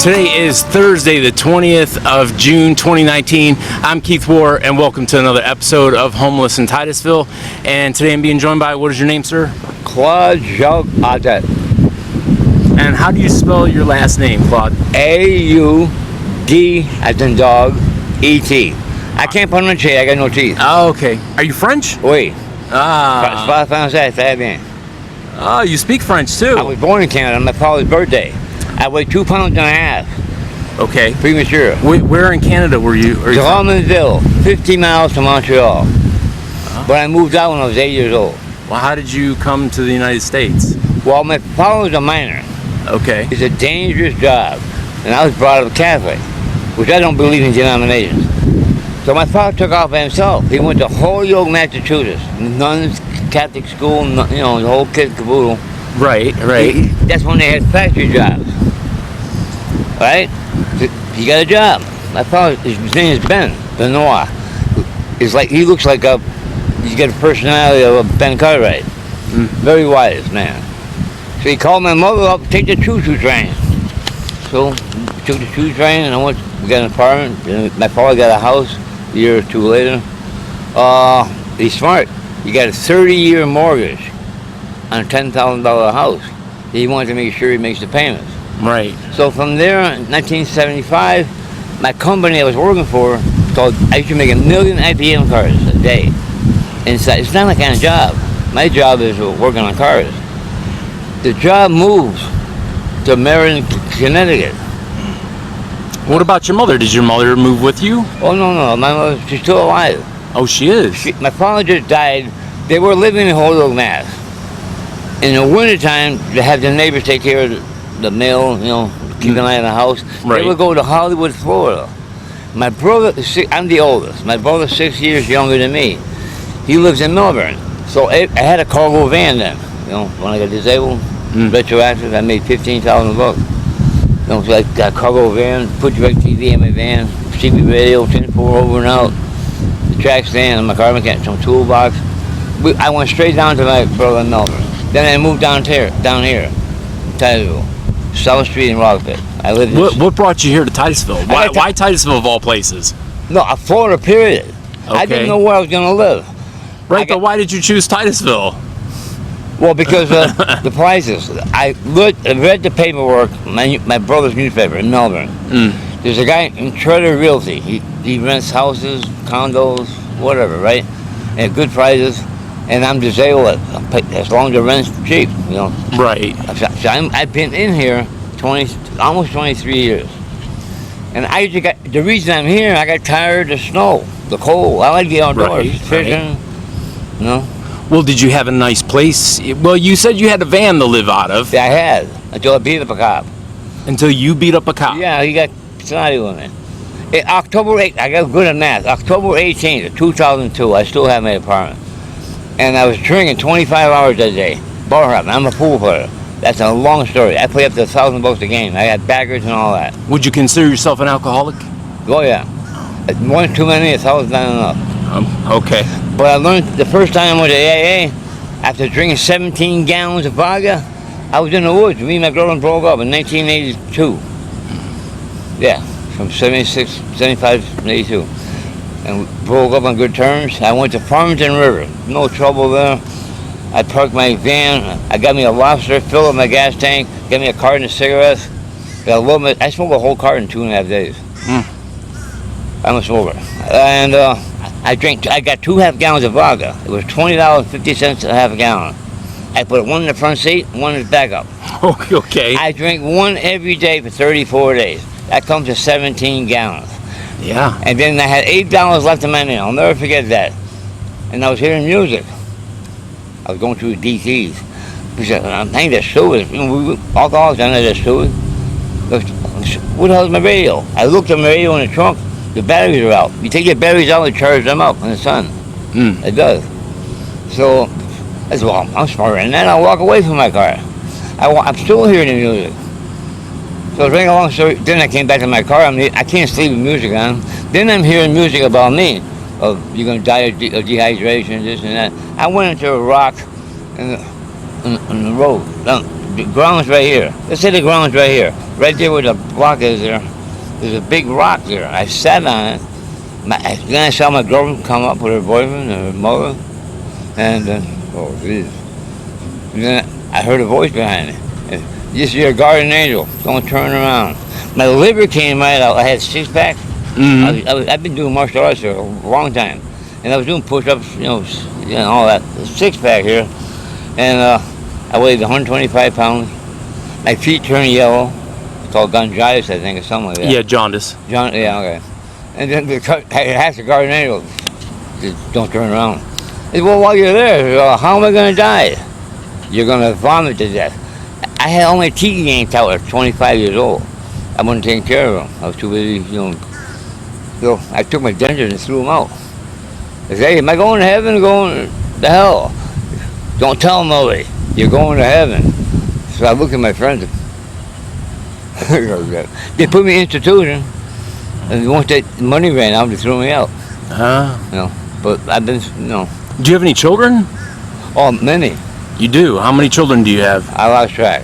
Today is Thursday, the 20th of June, 2019. I'm Keith War, and welcome to another episode of Homeless in Titusville. And today I'm being joined by, what is your name, sir? Claude Audet. And how do you spell your last name, Claude? A-U-D as in dog, E-T. I can't pronunciate, I got no teeth. Oh, okay. Are you French? Oui. Ah. Pas français, très bien. Oh, you speak French too. I was born in Canada on my father's birthday. I weigh 2 pounds and a half. Okay. Premature. Where in Canada were you? Drummondville, 50 miles to Montreal. But I moved out when I was 8 years old. Well, how did you come to the United States? Well, my father was a miner. Okay. It's a dangerous job. And I was brought up Catholic, which I don't believe in denominations. So my father took off by himself. He went to Holyoke, Massachusetts. Nuns, Catholic school, you know, the whole kit and caboodle. Right. That's when they had factory jobs. Right? He got a job. My father, his name is Benoit. He's looks like he's got a personality of a Ben Cartwright. Very wise man. So he called my mother up, take the choo-choo train. So took the choo-choo train and we got an apartment. And my father got a house a year or two later. He's smart. He got a 30-year mortgage on a $10,000 house. He wanted to make sure he makes the payments. Right. So from there, in 1975, my company I was working for I used to make 1 million IPM cars a day. And it's not my kind of job. My job is working on cars. The job moves to Marion, Connecticut. What about your mother? Did your mother move with you? Oh, no. My mother, she's still alive. Oh, she is? My father just died. They were living in Holyoke, Mass. In the wintertime, they have the neighbors take care of the mail, you know, keep an eye on the house. Right. They would go to Hollywood, Florida. My brother, I'm the oldest. My brother's 6 years younger than me. He lives in Melbourne. So I had a cargo van then. You know, when I got disabled, retroactive, I made $15,000 bucks. You know, so I got a cargo van, put direct TV in my van, CB radio, 10-4 over and out, the track stand, and my car mechanic, some toolbox. I went straight down to my brother in Melbourne. Then I moved down here, Titusville, South Street in Rockport. I lived in What brought you here to Titusville? Why Titusville of all places? No, Florida, period. Okay. I didn't know where I was going to live. Right, but why did you choose Titusville? Well, because of the prices. I read the paperwork, my brother's newspaper in Melbourne. There's a guy in Treader Realty. He rents houses, condos, whatever, right? And good prices. And I'm disabled as long as the rent's cheap, you know. Right. So I've been in here almost 23 years. And the reason I'm here, I got tired of the snow, the cold. I like the outdoors, fishing, you know. Well, did you have a nice place? Well, you said you had a van to live out of. Yeah, I had, until I beat up a cop. Until you beat up a cop? Yeah, he got snotty with me. October 8th, I got good at math. October 18th of 2002, I still have my apartment. And I was drinking 25 hours a day. Bar hopping. I'm a pool player. That's a long story. I play up to $1,000 a game. I had baggers and all that. Would you consider yourself an alcoholic? Oh, yeah. One too many, 1,000 not enough. Okay. But I learned the first time I went to AA, after drinking 17 gallons of vodka, I was in the woods. Me and my girlfriend broke up in 1982. Yeah, from 76, 75 to 82. And we broke up on good terms. I went to Farmington River. No trouble there. I parked my van. I got me a lobster, filled up my gas tank, got me a carton of cigarettes. I smoked a whole carton in 2.5 days. I'm a smoker. And I got 2 half gallons of vodka. It was $20.50 a half a gallon. I put one in the front seat, one in the back up. Okay. I drank one every day for 34 days. That comes to 17 gallons. Yeah. And then I had $8 left in my mail. I'll never forget that. And I was hearing music. I was going through DTs. I think they're stupid. Alcoholics, I know they're stupid. What the hell is my radio? I looked at my radio in the trunk. The batteries are out. You take the batteries out and charge them up in the sun. It does. So I said, well, I'm smarter than that. I'll walk away from my car. I'm still hearing the music. So it's very long story. Then I came back to my car. I can't sleep with music on. Then I'm hearing music about me. You're going to die of dehydration, this and that. I went into a rock, and on the road. The ground's right here. Let's say the ground's right here. Right there where the block is there. There's a big rock there. I sat on it. Then I saw my girlfriend come up with her boyfriend and her mother. And oh, geez. And then I heard a voice behind me. This is your guardian angel. Don't turn around. My liver came right out. I had six-pack. Mm-hmm. I've been doing martial arts for a long time. And I was doing push-ups, all that. Six-pack here. And I weighed 125 pounds. My feet turned yellow. It's called gongitis, I think, or something like that. Yeah, jaundice. Yeah, okay. And then I asked the guardian angel, don't turn around. He said, well, while you're there, how am I going to die? You're going to vomit to death. I had all my teeth yanked out at 25 years old. I wasn't taking care of them. I was too busy, So I took my dentures and threw them out. I said, hey, am I going to heaven or going to hell? Don't tell nobody. You're going to heaven. So I looked at my friends. They put me in institution, and once that money ran out, they threw me out. But I've been, Do you have any children? Oh, many. You do? How many children do you have? I lost track.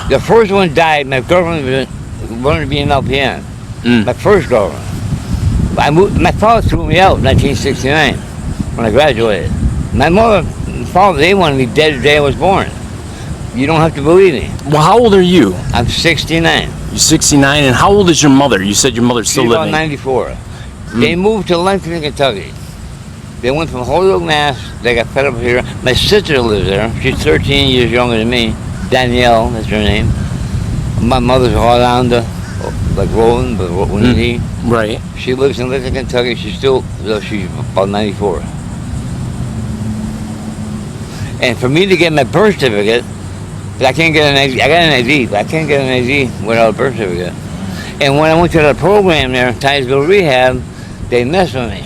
The first one died. My girlfriend wanted to be an LPN. My first girlfriend. My father threw me out in 1969 when I graduated. My mother and father, they wanted me dead the day I was born. You don't have to believe me. Well, how old are you? I'm 69. You're 69, and how old is your mother? You said your mother's still She's living. about 94. They moved to Lexington, Kentucky. They went from Holyoke, Mass. They got fed up here. My sister lives there. She's 13 years younger than me. Danielle, that's her name. My mother's all down to, like Roland, but Winnie. Right. She lives in Lexington, Kentucky. She's about 94. And for me to get my birth certificate, I can't get an ID. I got an ID, but I can't get an ID without a birth certificate. And when I went to the program there, Titusville Rehab, they messed with me.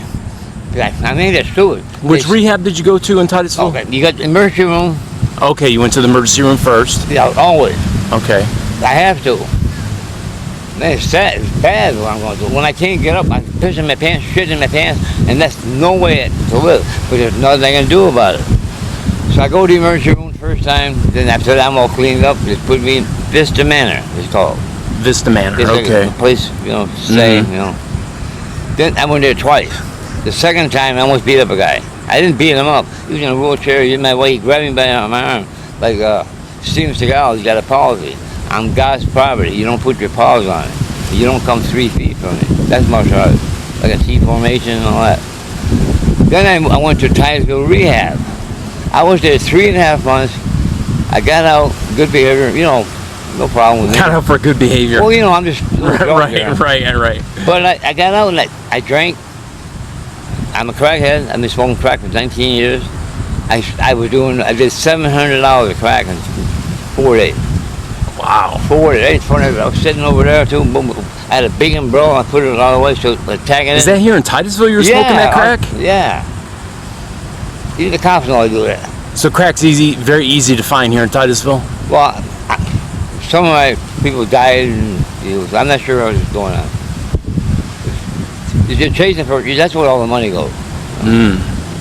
I made it stupid. Which rehab did you go to in Titusville? Okay, you got the emergency room. Okay, you went to the emergency room first. Yeah, always. Okay. I have to. Man, it's sad. It's bad what I'm going to do. When I can't get up, I'm pissing my pants, shitting my pants, and that's no way to live. But there's nothing I can do about it. So I go to the emergency room first time. Then after that, I'm all cleaned up. They put me in Vista Manor. It's called Vista Manor. It's Okay. like a place, stay. Then I went there twice. The second time, I almost beat up a guy. I didn't beat him up. He was in a wheelchair. He was in my way. He grabbed me by my arm. Like Steven Seagal, he's got a policy. I'm God's property. You don't put your paws on it. You don't come 3 feet from it. That's martial arts. Like a T formation and all that. Then I went to Titusville Rehab. I was there 3.5 months. I got out, good behavior, no problem with it. Got out for good behavior. Well, I'm just Right. But I got out and I drank. I'm a crackhead. I've been smoking crack for 19 years. I did $700 of crack in 4 days. Wow. 4 days. I was sitting over there too. Boom, boom. I had a big umbrella. I put it all the way so attacking it. Is that here in Titusville you were smoking that crack? Yeah. Even the cops know I do that. So crack's very easy to find here in Titusville? Well, some of my people died, and I'm not sure what was going on. You're chasing that's where all the money goes.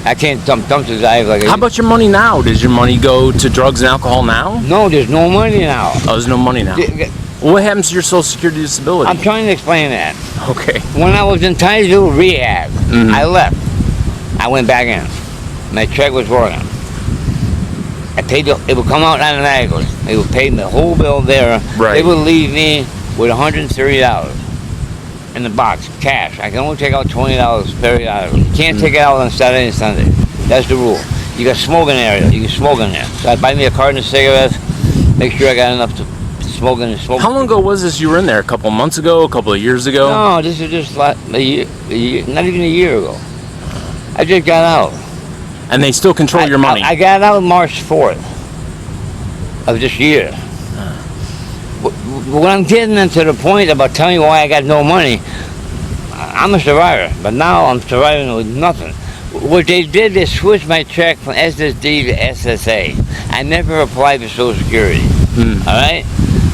I can't dump to dive like. How about your money now? Does your money go to drugs and alcohol now? No, there's no money now. Oh, there's no money now. What happens to your Social Security disability? I'm trying to explain that. Okay. When I was in Titusville Rehab, I left. I went back in. My check was working. I paid it would come out automatically. They would pay the whole bill there. Right. They would leave me with $130 in the box, cash. I can only take out $20 periodically. You can't take it out on Saturday and Sunday. That's the rule. You got smoking area. You can smoke in there. So I buy me a carton of cigarettes, make sure I got enough to smoke in the smoke. How long ago was this you were in there? A couple months ago? A couple of years ago? No, this is just like a year, not even a year ago. I just got out. And they still control your money? I got out March 4th of this year. When I'm getting into the point about telling you why I got no money, I'm a survivor, but now I'm surviving with nothing. What they did, they switched my check from SSD to SSA. I never applied for Social Security. All right?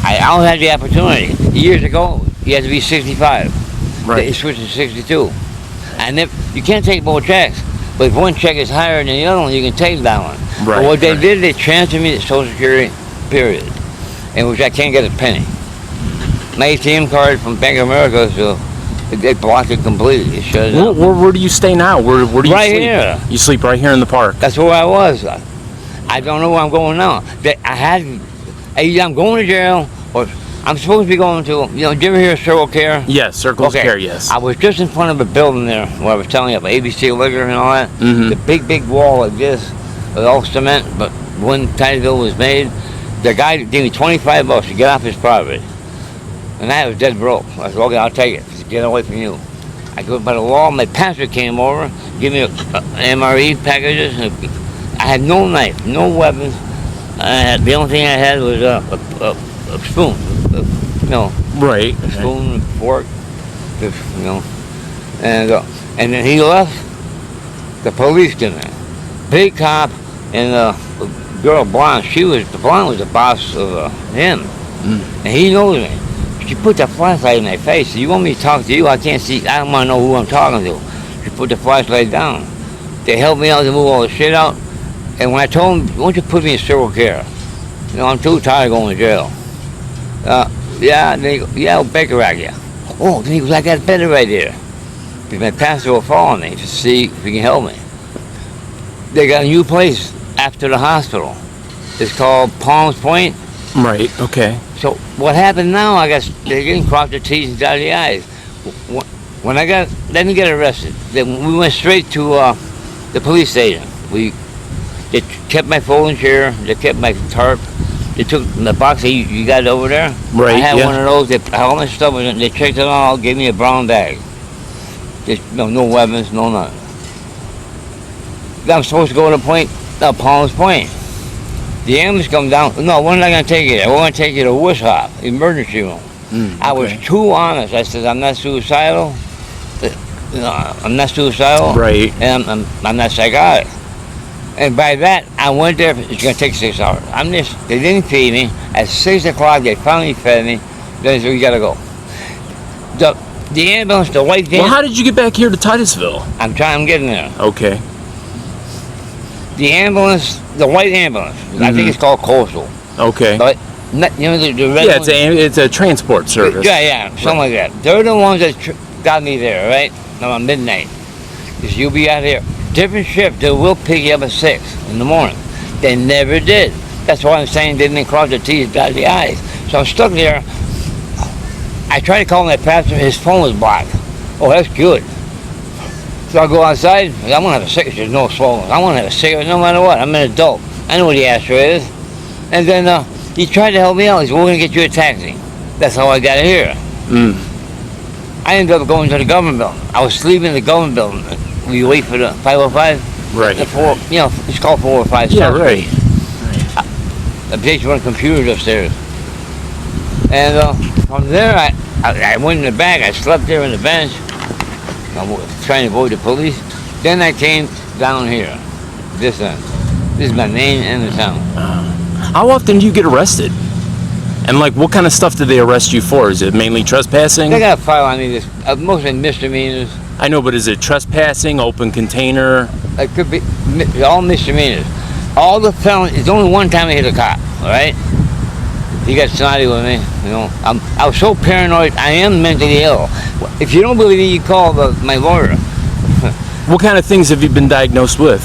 I always had the opportunity. Years ago, you had to be 65. Right. They switched to 62. You can't take both checks. But if one check is higher than the other one, you can take that one. Right. But what they right. did, they transferred me to Social Security, period, in which I can't get a penny. My ATM card from Bank of America, so they blocked it completely. It shut it down. Where do you stay now? Where do you Right sleep? here. You sleep right here in the park. That's where I was. I don't know where I'm going now. Either I'm going to jail, or I'm supposed to be going to, did you ever hear of Circle Care? Yes, Circles Okay. Care, yes. I was just in front of a building there where I was telling you about ABC Liquor and all that. Mhm. The big wall like this, with all cement, but when Titusville was made, the guy gave me $25 to get off his property. And I was dead broke. I said, okay, I'll take it. Just get away from you. I go by the wall, my pastor came over, gave me MRE packages. And I had no knife, no weapons. The only thing I had was a spoon. Right. A spoon, a fork, and then he left. The police came in. Big cop and the girl blonde. The blonde was the boss of him, and he knows me. She put the flashlight in my face. You want me to talk to you? I can't see. I don't want to know who I'm talking to. She put the flashlight down. They helped me out to move all the shit out. And when I told them, why don't you put me in Circle Care? I'm too tired of going to jail. Yeah, they go, yeah, Baker yeah. Oh, then he goes, I got a better right there. Because my pastor will follow me to see if he can help me. They got a new place after the hospital. It's called Palms Point. Right, okay. So what happened now, I guess they didn't cross the T's and dot the I's. When I didn't get arrested, then we went straight to the police station. They kept my folding chair, they kept my tarp, they took the box that you got over there. Right, I had yeah. one of those, all my stuff was in, they checked it all, gave me a brown bag. No weapons, no nothing. I'm supposed to go to Palms Point. The ambulance come down. No, when am I going to take you there? We're going to take you to Wishop, emergency room. I was too honest. I said, I'm not suicidal. I'm not suicidal. Right. And I'm not psychotic. And by that, I went there. It's going to take 6 hours. They didn't feed me. At 6 o'clock, they finally fed me. They said, we got to go. The ambulance, the white van. Well, how did you get back here to Titusville? I'm getting there. Okay. The ambulance, the white ambulance, I think it's called Coastal. Okay. But, the red Yeah, ones, it's a transport service. Yeah, something like that. They're the ones that got me there, right? Around midnight. Because you'll be out here. Different shift, they will pick you up at 6 in the morning. They never did. That's why I'm saying they didn't cross the T's, dot the I's. So I'm stuck there. I tried to call my pastor, his phone was blocked. Oh, that's good. So I go outside, I want to have a cigarette, there's no swollen. I want to have a cigarette no matter what. I'm an adult. I know what the ashtray is. And then he tried to help me out. He said, we're going to get you a taxi. That's how I got here. I ended up going to the government building. I was sleeping in the government building. We wait for the 505. Right. It's called 405. Yeah, right. The place run computers upstairs. And from there, I went in the back. I slept there on the bench. I was trying to avoid the police. Then I came down here. This end. This is my main end of town. How often do you get arrested? And what kind of stuff did they arrest you for? Is it mainly trespassing? They got a file on me. Mostly misdemeanors. I know, but is it trespassing, open container? It could be all misdemeanors. All the felonies. It's only one time I hit a cop. All right. He got snotty with me. I was so paranoid. I am mentally ill. If you don't believe me, you call my lawyer. What kind of things have you been diagnosed with?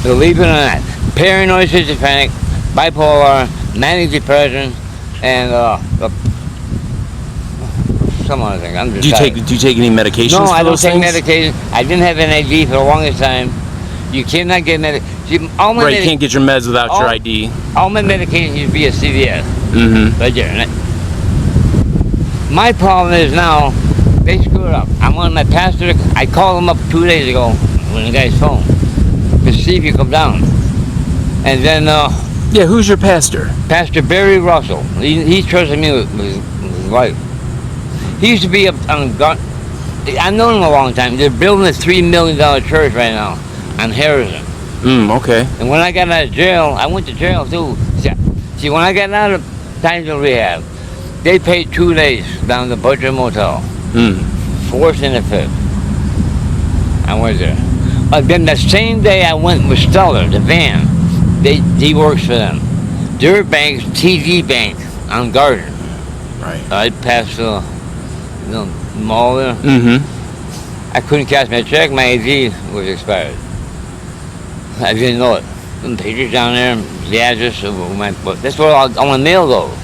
Believe it or not, paranoid schizophrenic, bipolar, manic depression, and some other thing. I'm just Do you take any medications? No, for I don't those take things? medication. I didn't have an ID for the longest time. You cannot get medication. You can't get your meds without your ID. All my medication used to be a CVS. Right there. My problem is now, they screwed up. I'm on my pastor. I called him up 2 days ago on the guy's phone to see if you come down. And then, Yeah, who's your pastor? Pastor Barry Russell. He trusted me with his life. He used to be up on I've known him a long time. They're building a $3 million church right now on Harrison. Okay. And when I got out of jail, I went to jail too. See, when I got out of Titusville Rehab, they paid 2 days down the Butcher Motel. 4th and the 5th. I went there. Then that same day I went with Stellar, the van. He works for them. Their bank's TD Bank on Garden. Right. I passed the mall there. Mm-hmm. I couldn't cash my check. My ID was expired. I didn't know it. The pictures down there, the address of my. That's where all my mail goes.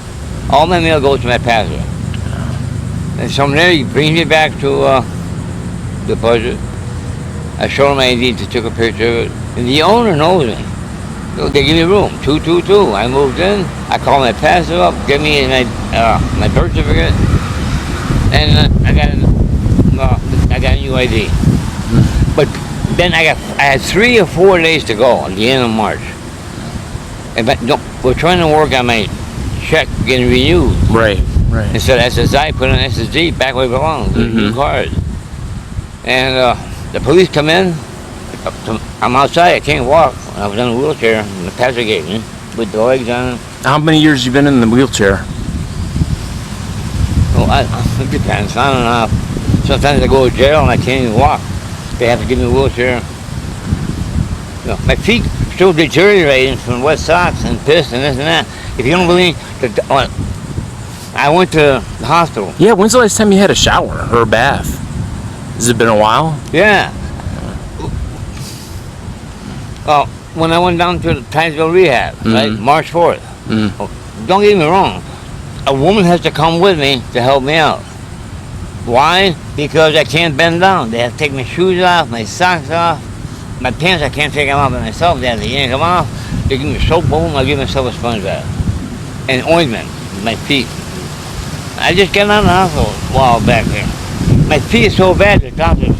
All my mail goes to my pastor. And from there, he brings me back to the budget. I showed him my ID. They took a picture of it. And the owner knows me. So they give me room, 222. I moved in. I called my pastor up, give me my birth certificate, and I got a new ID. But then I had 3 or 4 days to go at the end of March. And we're trying to work on my check getting renewed. Right. Right. Instead of SSI, put an SSD back where it belongs, the new card. And the police come in. I'm outside. I can't walk. I was in a wheelchair, and the pastor gave me with the legs on. How many years you been in the wheelchair? Well, it depends. On and off. Sometimes I go to jail and I can't even walk. They have to give me a wheelchair. My feet still deteriorating from wet socks and piss and this and that. If you don't believe, I went to the hospital. Yeah. When's the last time you had a shower or a bath? Has it been a while? Yeah. Well, when I went down to the Titusville Rehab, right, March 4th. Don't get me wrong. A woman has to come with me to help me out. Why? Because I can't bend down. They have to take my shoes off, my socks off. My pants, I can't take them off by myself. They have to yank them off. They give me a soap bowl, and I give myself a sponge bath. And ointment, my feet. I just got out of the hospital a while back there. My feet are so bad, the doctors,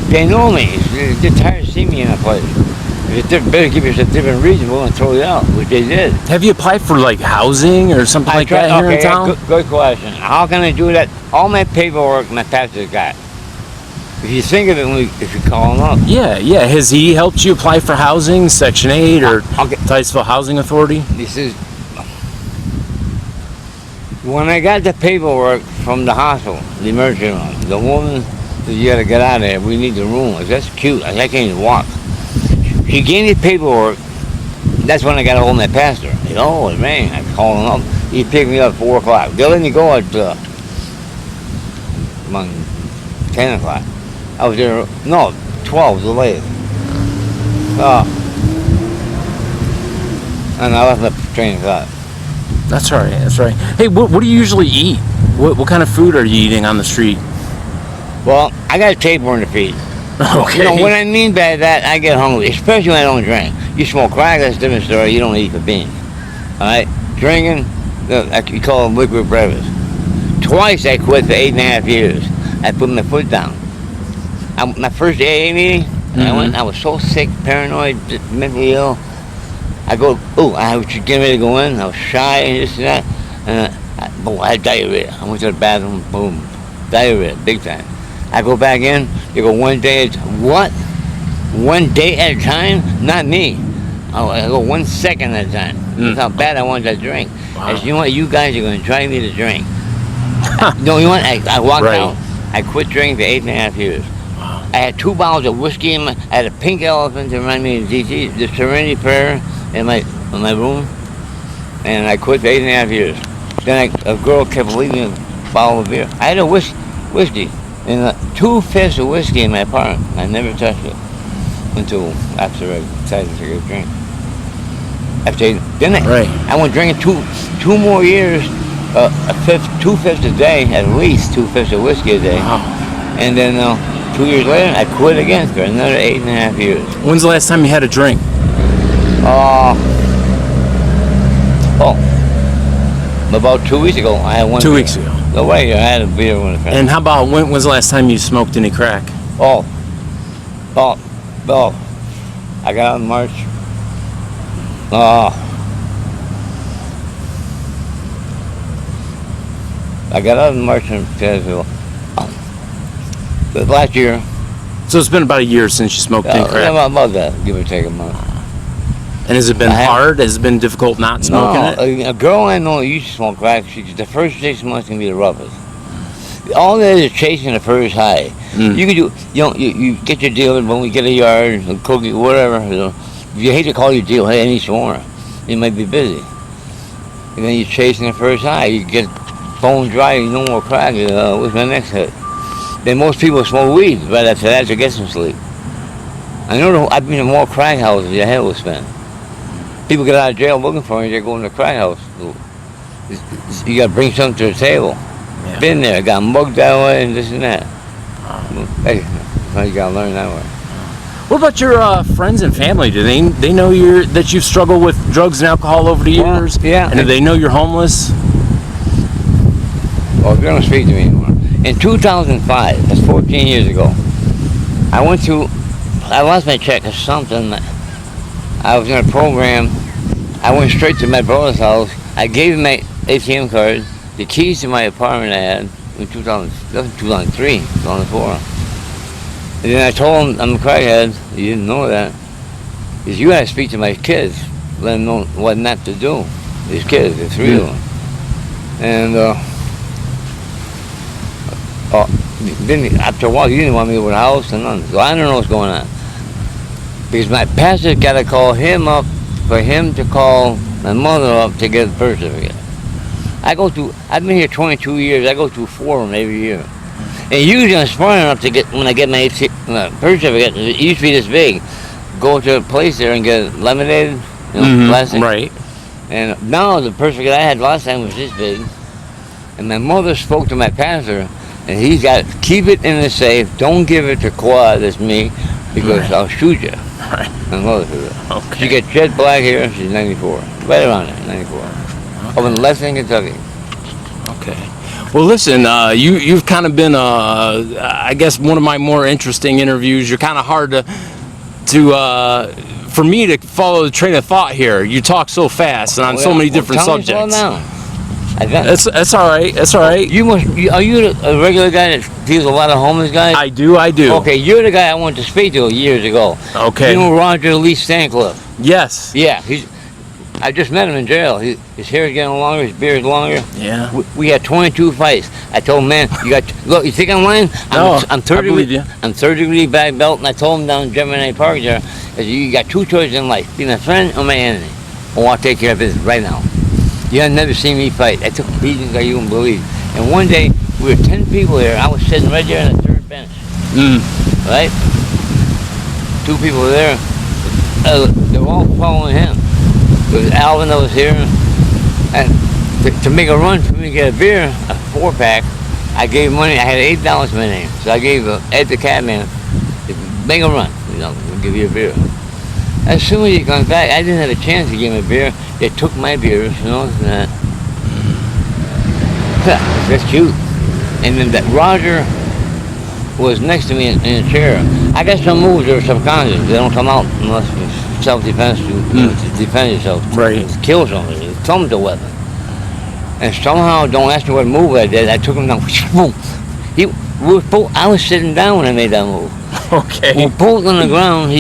they know me. They're tired of seeing me in a place. If they better give us a different reason, we're going to throw you out, which they did. Have you applied for like housing or something like that here in town? Good question. How can I do that? All my paperwork my pastor's got. If you think of it, if you call him up. Yeah. Has he helped you apply for housing, Section 8 or Titusville Housing Authority? This is when I got the paperwork from the hospital, the emergency room. The woman said, "You got to get out of there. We need the room." I said, "That's cute. I can't even walk." She gave me paperwork. That's when I got a hold of my pastor. It rang. I called him up. He picked me up at 4 o'clock. They let me go at 10 o'clock. I was there, 12 was the latest. And I left at 10 o'clock. That's right. Hey, what do you usually eat? What kind of food are you eating on the street? Well, I got a tapeworm to feed. Okay. What I mean by that, I get hungry, especially when I don't drink. You smoke crack, that's a different story. You don't eat for beans. All right? Drinking, you call them liquid breakfast. Twice I quit for 8.5 years. I put my foot down. My first AA meeting, I was so sick, paranoid, just mentally ill. I was just getting ready to go in. I was shy and this and that. And I had diarrhea. I went to the bathroom, boom, diarrhea, big time. I go back in, they go 1 day at what? 1 day at a time? Not me. I go 1 second at a time. That's how bad I wanted to drink. Wow. I said, you know what, you guys are going to drive me to drink. No, you know what, I walked out. I quit drinking for 8.5 years. Wow. I had 2 bottles of whiskey I had a pink elephant to remind me of DT, the Serenity Prayer in my room. And I quit for 8.5 years. Then a girl kept leaving a bottle of beer. I had a whiskey. And 2/5 of whiskey in my apartment. I never touched it until after I decided to take a drink. I went drinking two more years, 2/5 a day, at least 2/5 of whiskey a day. Wow. And then 2 years later, I quit again for another 8.5 years. When's the last time you had a drink? About 2 weeks ago, I had one. 2 weeks ago. No way, I had a beer with a friend. And how about when was the last time you smoked any crack? I got out in March. I got out in March in Titusville. Last year. So it's been about a year since you smoked any crack. About that, give or take a month. And has it been hard? Has it been difficult not smoking it? A girl I know used to smoke crack. The first 6 months can be the roughest. All that is chasing the first high. You can do, you get your deal when we get a yard, a cookie, whatever. You hate to call your deal, hey, I need some more. You might be busy. And then you're chasing the first high. You get bone dry, you no more crack. What's my next hit? Then most people smoke weed right after that to get some sleep. I know I've been in more crack houses your head will spin. People get out of jail looking for me, they're going to the crack house. You got to bring something to the table. Yeah. Been there, got mugged that way and this and that. Hey, you got to learn that way. What about your friends and family? Do they know that you've struggled with drugs and alcohol over the years? Yeah. And do they know you're homeless? Well, they don't speak to me anymore. In 2005, that's 14 years ago, I lost my check or something. I was in a program. I went straight to my brother's house. I gave him my ATM card, the keys to my apartment I had in 2003, 2004. And then I told him I'm a crackhead. He didn't know that. He said, you got to speak to my kids, let them know what not to do. These kids, the three of them. And then after a while, he didn't want me over the house and nothing. So I don't know what's going on. Because my pastor got to call him up for him to call my mother up to get the birth certificate. I've been here 22 years. I go through 4 of them every year. And usually I'm smart enough to get, when I get my birth certificate, it used to be this big, go to a place there and get it laminated, plastic. Right. And now the birth certificate I had last time was this big. And my mother spoke to my pastor, and he's got to keep it in the safe. Don't give it to Claude, that's me, because I'll shoot you. Right. My mother said that. Okay. She got jet black hair. She's 94. Right around there, 94. Okay. Over in Lexington, Kentucky. Okay. Well, listen, you've kind of been, I guess, one of my more interesting interviews. You're kind of hard for me to follow the train of thought here. You talk so fast and on so many different subjects. That's all right. That's all right. Are you a regular guy that deals with a lot of homeless guys? I do. Okay, you're the guy I wanted to speak to years ago. Okay. You know Roger Lee Stancliffe? Yes. Yeah, I just met him in jail. His hair is getting longer, his beard is longer. Yeah. We had 22 fights. I told him, man, look, you think I'm lying? No, I'm 30 I believe you. I'm 30-degree black belt, and I told him down in Gemini Park there, I said, you got 2 choices in life, be my friend or my enemy. I want to take care of business right now. You have never seen me fight. I took beatings like you wouldn't believe. And one day, we were 10 people here. I was sitting right there on the 3rd bench. Right? 2 people were there. They were all following him. It was Alvin that was here. And to make a run for me to get a beer, a 4-pack, I gave money. I had $8 in my name. So I gave Ed the cabman, make a run. We'll give you a beer. As soon as he comes back, I didn't have a chance to give him a beer. They took my beers, and that's cute. And then that Roger was next to me in a chair. I got some moves that are subconscious. They don't come out unless it's self-defense to defend yourself. Right. To kill somebody. Someone's a weapon. And somehow, don't ask me what move I did. I took him down. I was sitting down when I made that move. Okay. We're both on the ground.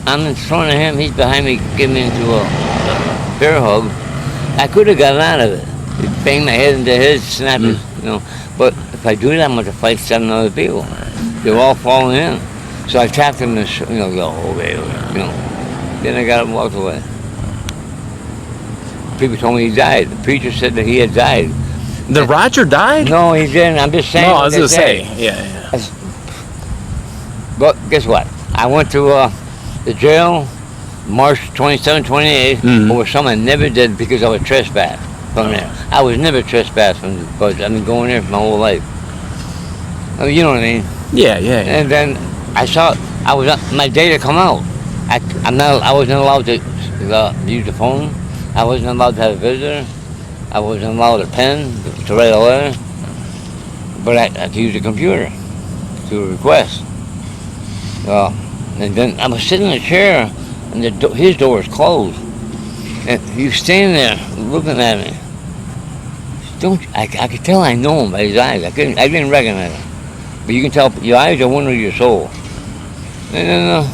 I'm in front of him. He's behind me, getting me into a bear hug. I could have gotten out of it. He banged my head into his, snapped his, But if I do that, I'm going to fight 7 other people. They're all falling in. So I tapped him and, go, okay. Then I got him and walked away. People told me he died. The preacher said that he had died. The Roger died? No, he didn't. I'm just saying. No, I was going to say. Yeah. But guess what? I went to the jail March 27, 28 over something I never did because I was trespassed from there. I was never trespassed from the budget. I've been going there for my whole life. You know what I mean? Yeah. And then I was my day to come out. I wasn't allowed to use the phone. I wasn't allowed to have a visitor. I wasn't allowed a pen to write a letter. But I could use a computer to request. And then I was sitting in a chair, and his door was closed. And he was standing there looking at me. I could tell I know him by his eyes. I didn't recognize him. But you can tell your eyes are window of your soul. And then,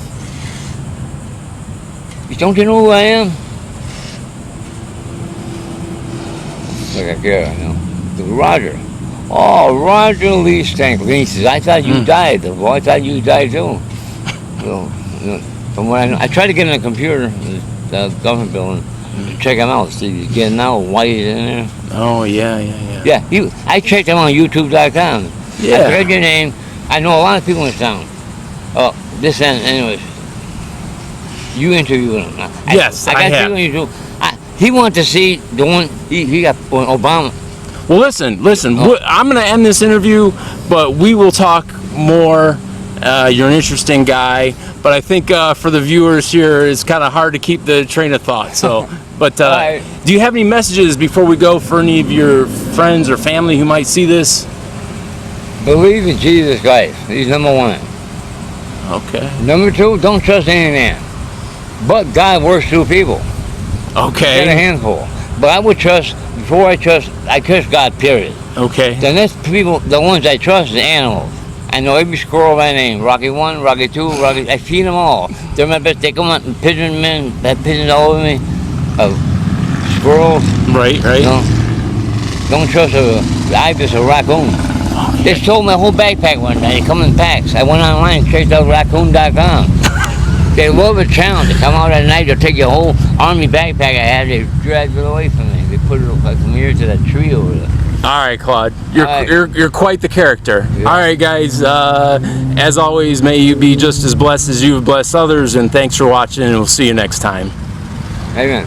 don't you know who I am? Like I care, It was Roger. Oh, Roger Lee Stankley. He says, I thought you died. Well, I thought you died too. So, from what I know, I tried to get in the computer, the government building, to check him out. See, he's getting out, why he's in there. Oh, yeah. Yeah, I checked him on YouTube.com. Yeah. I heard your name. I know a lot of people in town. Oh, this and anyways. You interviewed him. Yes, I got have. people on YouTube. He wanted to see the one he got on Obama. Well, listen. I'm going to end this interview, but we will talk more. You're an interesting guy, but I think for the viewers here, it's kind of hard to keep the train of thought. So, but Right. do you have any messages before we go for any of your friends or family who might see this? Believe in Jesus Christ. He's number one. Okay. Number two, don't trust any man. But God works through people. Get a Okay. handful. But I would trust, before I trust God, period. Okay. The next people, the ones I trust, is animals. I know every squirrel by name. Rocky 1, Rocky 2, Rocky... I feed them all. They're my best. They come out and pigeon men, have pigeons all over me. Squirrels, Right. you know. Don't trust a ibis or raccoon. They stole my whole backpack one day. They come in packs. I went online and checked out raccoon.com. They love a challenge. They come out at night, they'll take your whole army backpack I had, they dragged it away from me. They put it like from here to that tree over there. All right, Claude. You're quite the character. Yeah. All right, guys. As always, may you be just as blessed as you've blessed others, and thanks for watching, and we'll see you next time. Amen.